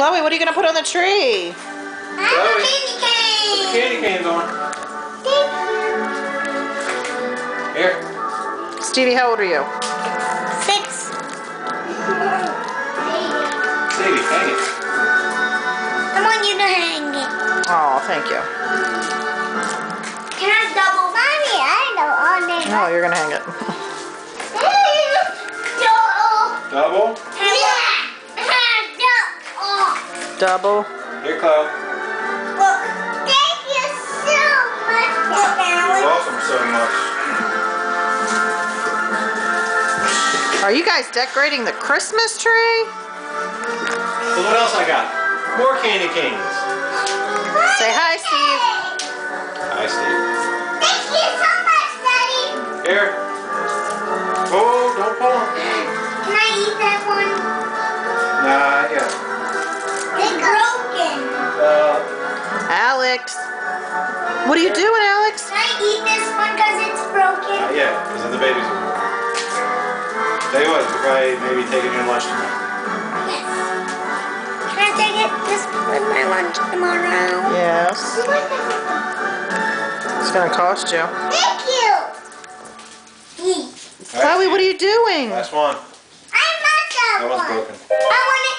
Chloe, what are you going to put on the tree? Chloe, Candy cane. put the candy canes on. Here. Stevie, how old are you? 6. Stevie, hang it. I want you to hang it. Oh, thank you. Can I double? Mommy, I know all day. No, you're going to hang it. Double. Double. Here, Chloe. Thank you so much. You're welcome so much. Are you guys decorating the Christmas tree? So what else I got? More candy canes. Say hi, Steve. Hi, Steve. Thank you so much, Daddy. Here. Oh, don't pull them. Can I eat that one? Nah, yeah. It's broken. Alex. What are you doing, Alex? Can I eat this one because it's broken? Not yet, because then the babies will go. Tell you what, you could probably maybe take it in lunch tomorrow. Yes. Can I take it this with my lunch tomorrow? Yes. It's going to cost you. Thank you. Chloe, what are you doing? Last one. I messed up That one's one. broken. I want to